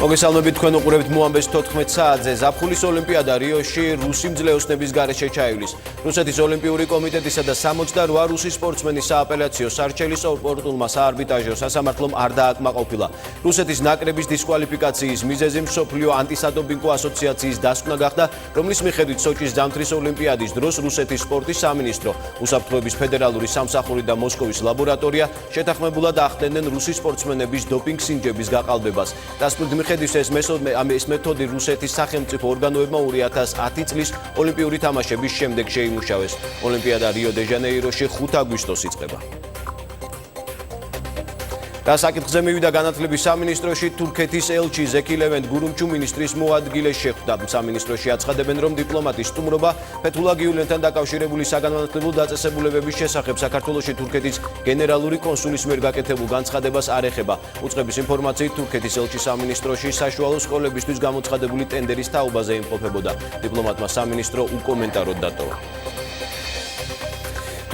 მოგესალმებით, თქვენ უყურებთ მოამბეს 14 საათზე. ზაფხულის ოლიმპიადა რიოში რუსი მძლეოსნების გარეშე ჩაივლის. რუსეთის ოლიმპიური კომიტეტისა და 68 რუსი სპორტსმენის სააპელაციო სარჩელი სპორტულმა საარბიტრაჟო სასამართლომ არ დააკმაყოფილა. რუსეთის ნაკრების დისკვალიფიკაციის მიზეზი მსოფლიო ანტისადოპინგო ასოციაციის დასკვნა გახდა, რომლის მიხედვით სოჭის ზამთრის ოლიმპიადის დროს რუსეთის სპორტის სამინისტრო, უსაფრთხოების ფედერალური სამსახური და მოსკოვის ლაბორატორია შეთანხმებულად ახდენენ რუსი სპორტსმენების დოპინგ სინჯების გაყალბებას. ეს მეთოდი რუსეთის სახელმწიფო ორგანოებმა 2010 წლის ოლიმპიური თამაშების შემდეგ შეიმუშავეს. ოლიმპიადა რიო-დე-ჟანეიროში 5 აგვისტოს იწყება. და საკითხზე მივიდა განათლების სამინისტროში თურქეთის ელჩი ზეკი ლევენთ გურუმჩუ მინისტრის მოადგილეს შეხვდა. სამინისტროში აცხადებენ, რომ დიპლომატის სტუმრობა ფეთულა გიულენთან დაკავშირებული საგანმანათლებლო დაწესებულებების შესახებ საქართველოში თურქეთის გენერალური კონსულის მიერ გაკეთებულ განცხადებას არ ეხება. უწყების ინფორმაციით თურქეთის ელჩი სამინისტროში საშუალო სკოლებისთვის გამოცხადებული ტენდერის თაობაზე იმყოფებოდა. დიპლომატმა სამინისტრო უკომენტაროდ დატოვა.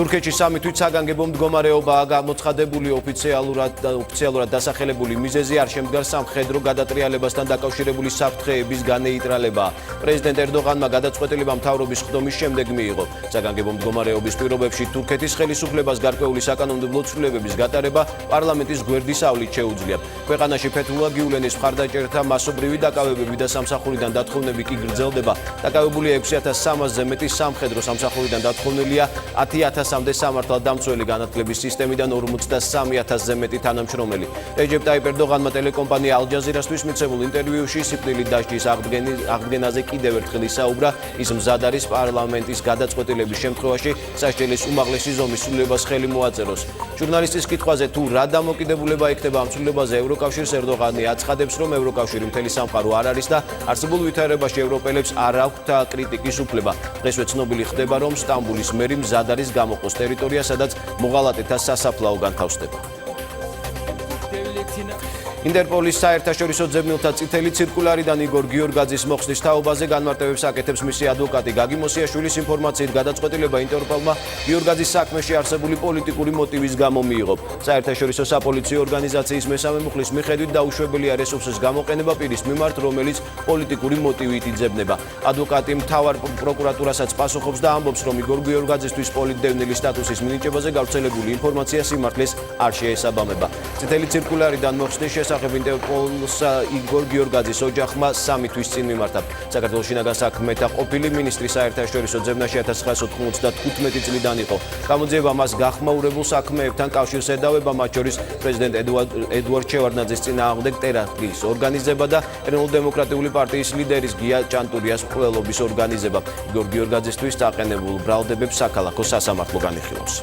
თურქეთში სამი თვით საგანგებო მდგომარეობაა გამოცხადებული. ოფიციალურად დასახელებული მიზეზი არ შემდგარ სამხედრო გადატრიალებასთან დაკავშირებული საფრთხეების განეიტრალებაა. პრეზიდენტ ერდოღანმა გადაწყვეტილება მთავრობის ხდომის შემდეგ მიიღო. საგანგებო მდგომარეობის პირობებში თურქეთის ხელისუფლებას გარკვეული საკანონმდებლო ცვლილებების გატარება პარლამენტის გვერდისავლით შეუძლია. ქვეყანაში ფეთულა გიულენის მხარდაჭერთა მასობრივი დაკავებები და სამსახურიდან დათხოვნები კი გრძელდება. დაკავებული 6300-ზე მეტი სამხედრო სამსახურიდან დათხოვნილია 10000-მდე სამართალდამცველი განათლების სისტემიდან 43000-ზე მეტი თანამშრომელი. რეჯეპ ტაიპ ერდოღანმა ტელეკომპანია ალ-ჯაზირასთვის მიცემულ ინტერვიუში სიკვდილით დასჯის აღდგენაზე კიდევ ერთხელ ისაუბრა. ის მზად არის პარლამენტის გადაწყვეტილების შემთხვევაში სასჯელის უმაღლესი ზომის ცვლილებას ხელი მოაწეროს. ჟურნალისტის კითხვაზე თუ რა დამოკიდებულება ექნება ამ ცვლილებაზე ევროკავშირს, ერდოღანი აცხადებს, რომ ევროკავშირი მთელი სამყარო არ არის და არსებულ ვითარებაში ევროპელებს არ აქვთ კრიტიკის უფლება. დღესვე ცნობილი ხდება, რომ სტამბულის მერი მზად არის გამოყოს ტერიტორია, სადაც მოღალატეთა სასაფლაო განთავსდება. ინტერპოლის საერთაშორისო ძებნელთა წითელი ცირკულარიდან იგორ გიორგაძის მოხსნის თაობაზე განმარტებებს აკეთებს მისი ადვოკატი გაგი მოსიაშვილის ინფორმაციით გადაწყვეტილება ინტერპოლმა გიორგაძის საქმეში არსებული პოლიტიკური მოტივის გამო მიიღო. საერთაშორისო საპოლიციო ორგანიზაციის მესამე მუხლის მიხედვით დაუშვებელია რესურსის გამოყენება პირის მიმართ, რომელიც პოლიტიკური მოტივით იძებნება. ადვოკატი მთავარ პროკურატურასაც პასუხობს და ამბობს, რომ იგორ გიორგაძისთვის პოლიტდევნილი სტატუსის მინიჭებაზე გავრცელებული ინფორმაცია სიმართლეს არ შეესაბამება. წითელი ცირკულარიდან მოხსნის შესახებ ინტერპოლს იგორ გიორგაძის ოჯახმა 3 თვის წინ მიმართა. საქართველოს შინაგან საქმეთა ყოფილი მინისტრი საერთაშორისო ძებნაში 1995 წლიდან იყო. გამოძიება მას გახმაურებულ საქმეებთან კავშირს ედავება, მათ შორის პრეზიდენტ ედუარდ შევარდნაძის წინააღმდეგ ტერაქტის ორგანიზება და ეროვნულ-დემოკრატიული პარტიის ლიდერის გია ჭანტურიას მკვლელობის ორგანიზება. იგორ გიორგაძისთვის დაყენებულ ბრალდებებს საქალაქო სასამართლო განიხილავს.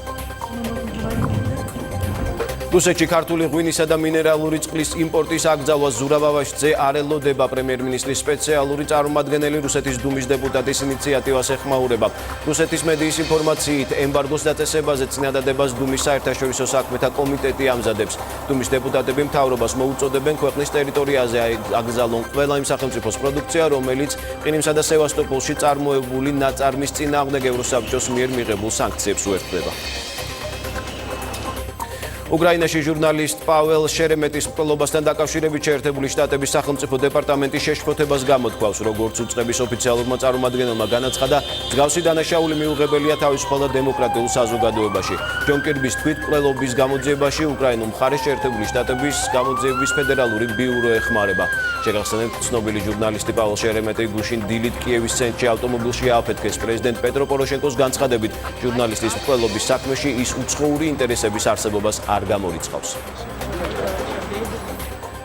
რუსეთში ქართული ღვინისა და მინერალური წყლის იმპორტის აკრძალვა ზურავავაშძე არ ელოდება. პრემიერ-მინისტრის სპეციალური წარმომადგენელი რუსეთის დუმის დეპუტატის ინიციატივას ეხმაურება. რუსეთის მედიის ინფორმაციით ემბარგოს დაწესებაზე წინადადებას დუმის საერთაშორისო საქმეთა კომიტეტი ამზადებს. დუმის დეპუტატები მთავრობას მოუწოდებენ ქვეყნის ტერიტორიაზე აკრძალონ ყველა იმ სახელმწიფოს პროდუქცია, რომელიც ყირიმსა და სევასტოპოლში წარმოებული ნაწარმის წინააღმდეგ ევროსაბჭოს მიერ მიღებულ სანქციებს უერთდება. უკრაინაში ჟურნალისტ პაველ შერემეტის მკვლელობასთან დაკავშირებით შეერთებული შტატების სახელმწიფო დეპარტამენტი შეშფოთებას გამოთქვავს. როგორც უწყების ოფიციალურმა წარმომადგენელმა განაცხადა, მსგავსი დანაშაული მიუღებელია თავისუფალ და დემოკრატიულ საზოგადოებაში. ჯონ კირბის თქმით, მკვლელობის გამოძიებაში უკრაინულ მხარეს შეერთებული შტატების გამოძიების ფედერალური ბიურო ეხმარება. შეგახსენებთ, ცნობილი ჟურნალისტი პაველ შერემეტი გუშინ დილით კიევის ცენტრში ავტომობილში ააფეთქეს. პრეზიდენტ პეტრო პოროშენკოს განცხადებით, ჟურნალისტის მკვლელობის საქმეში ის უცხოური ინტერესების არსებობას არ გამორიცხავს.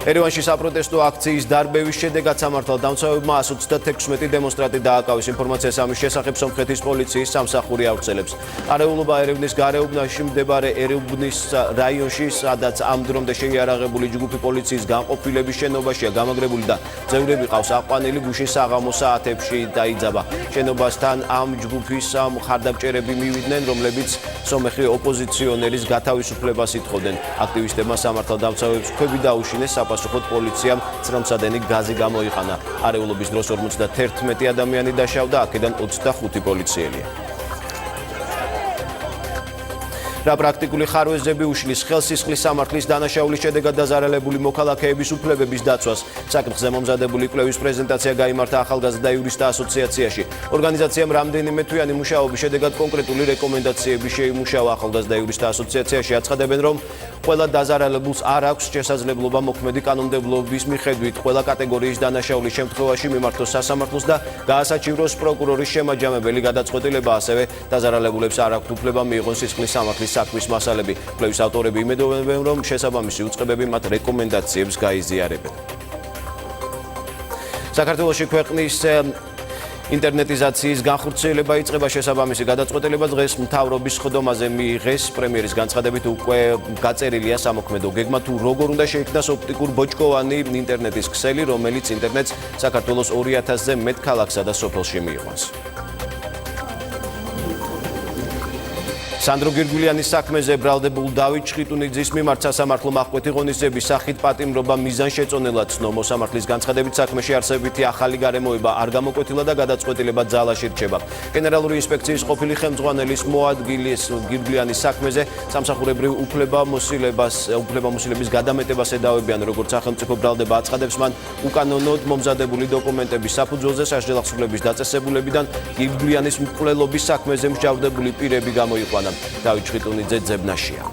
ერევანში საპროტესტო აქციის დარბევის შედეგად სამართალდამცავებმა 136 დემონსტრანტი დააკავეს. ინფორმაციას ამის შესახებ სომხეთის პოლიციის სამსახური ავრცელებს. არეულობა ერევნის გარეუბნაში მდებარე ერევნის რაიონში, სადაც ამ დრომდე შეიარაღებული ჯგუფი პოლიციის განყოფილების შენობაშია გამაგრებული და წევრები ყავს აყვანილი. გუშინ საღამო საათებში დაიძაბა. შენობასთან ამ ჯგუფის მხარდამჭერები მივიდნენ, რომლებიც სომეხი ოპოზიციონერის გათავისუფლებას ითხოვდნენ. აქტივისტებმა სამართალდამცავებს ქვები დაუშინეს. პასუხოდ პოლიციამ წრომსადენი გაზი გამოიყანა. არეულობის დროს 51 ადამიანი დაშავდა, აქედან 25 პოლიციელია. რა პრაქტიკული ხარვეზები უშლის ხელს სისხლის სამართლის დანაშაულის შედეგად დაზარალებული მოქალაქეების უფლებების დაცვას. საკითხზე მომზადებული კვლევის პრეზენტაცია გაიმართა ახალგაზრდა იურისტთა ასოციაციაში. ორგანიზაციამ რამდენიმე თვიანი მუშაობის შედეგად კონკრეტული რეკომენდაციები შეიმუშავა. ახალგაზრდა იურისტთა ასოციაციაში აცხადებენ, რომ ყველა დაზარალებულს არ აქვს შესაძლებლობა მოქმედი კანონმდებლობის მიხედვით ყველა კატეგორიის დანაშაულის შემთხვევაში მიმართოს სასამართლოს და გაასაჩივროს პროკურორის შემაჯამებელი გადაწყვეტილება, ასევე დაზარალებულებს არ აქვთ უფლება მიიღონ სისხლის სამართლის საქმის მასალები. კვლევის ავტორები იმედოვნებენ, რომ შესაბამისი უწყებები მათ რეკომენდაციებს გაიზიარებენ. საქართველოში ქვეყნის ინტერნეტიზაციის განხორციელება იწყება. შესაბამისი გადაწყვეტილება დღეს მთავრობის ხდომაზე მიიღეს. პრემიერის განცხადებით უკვე გაწერილია სამოქმედო გეგმა თუ როგორ უნდა შეიქმნას ოპტიკურ ბოჭკოვანი ინტერნეტის ქსელი, რომელიც ინტერნეტს საქართველოს 2000-ზე მეტ ქალაქსა და სოფელში მიიყვანს. სანდრო გირგვლიანის საქმეზე ბრალდებულ დავით ჩხიტუნიძის მიმართ სასამართლო აღკვეთი ღონისძიების სახით პატიმრობა მიზანშეწონილად ცნო. მოსამართლის განცხადებით საქმეში არსებითი ახალი გარემოება არ გამოკვეთილა და გადაწყვეტილება ძალაში რჩება. გენერალური ინსპექციის ყოფილი ხელმძღვანელის მოადგილის გირგვლიანის საქმეზე სამსახურებრივ უფლებამოსილების გადამეტებას ედავებიან. როგორც სახელმწიფო ბრალდება აცხადებს, მან უკანონოდ მომზადებული დოკუმენტების საფუძველზე სასჯელახსოვრების დაწესებულებიდან გირგვლიანის მკვლელობის საქმეზე მსჯავრდებული პირები გამოიყვანა. დავით ჩხიტუნიძე ძებნაშია.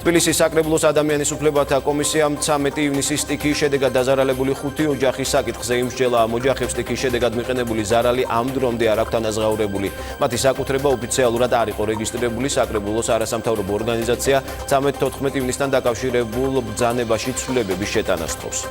თბილისის საკრებულოს ადამიანის უფლებათა კომისიამ 13 ივნისის სტიქიის შედეგად დაზარალებული 5 ოჯახის საკითხზე იმსჯელა. ამ ოჯახებს სტიქიის შედეგად მიყენებული ზარალი ამ დრომდე არ აქვთ ანაზღაურებული. მათი საკუთრება ოფიციალურად არ იყო რეგისტრირებული. საკრებულოს არასამთავრობო ორგანიზაცია 13-14 ივნისთან დაკავშირებულ ბრძანებაში ცვლილებების შეტანას თხოვს.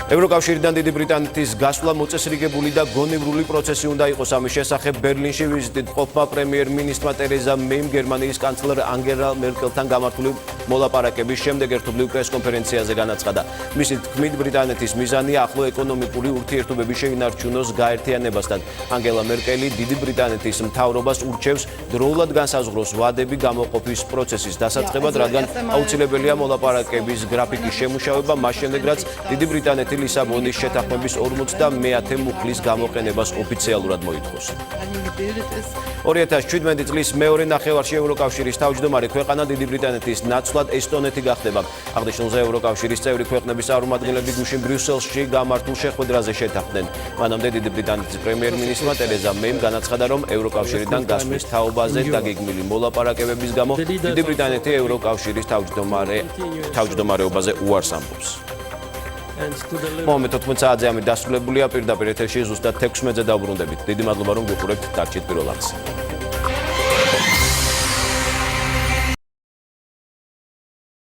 ევროკავშირიდან დიდი ბრიტანეთის გასვლა მოწესრიგებული და გონივრული პროცესი უნდა იყოს. ამის შესახებ ბერლინში ვიზიტით ყოფმა პრემიერ-მინისტრმა ტერეზა მეიმ გერმანიის კანცლერ ანგელა მერკელთან გამართული მოლაპარაკების შემდეგ ერთობლივ პრესკონფერენციაზე განაცხადა. მისი თქმით, ბრიტანეთის მიზანია ახლო ეკონომიკური ურთიერთობების შეინარჩუნოს გაერთიანებასთან. ანგელა მერკელი დიდი ბრიტანეთის მთავრობას ურჩევს დროულად განსაზღვროს ვადები გამოყოფის პროცესის დასაწყებად, რადგან აუცილებელია მოლაპარაკების გრაფიკის შემუშავება, მას შემდეგ რაც დიდი ბრიტანეთი ლისაბონის შეთანხმების 51 მუხლის გამოყენებას ოფიციალურად მოითხოვს. 2017 წლის მეორე ნახევარში ევროკავშირის თავმჯდომარე ქვეყანა დიდი ბრიტანეთის ნაცვლად ესტონეთი გახდება. აღნიშნულზე ევროკავშირის წევრი ქვეყნების წარმომადგენლები გუშინ ბრიუსელში გამართულ შეხვედრაზე შეთანხმდნენ. მანამდე დიდი ბრიტანეთის პრემიერ-მინისტრმა ტერეზა მეიმ განაცხადა, რომ ევროკავშირიდან გასვლის თაობაზე დაგეგმილი მოლაპარაკებების გამო დიდი ბრიტანეთი ევროკავშირის თავმჯდომარეობაზე უარს ამბობს. მომენტ 14 საათზე ამით დასრულებულია. პირდაპირ ეთერში ზუსტად 16-ზე დავბრუნდებით. დიდი მადლობა, რომ გიყურებთ. დარჩით პირველ არხზე.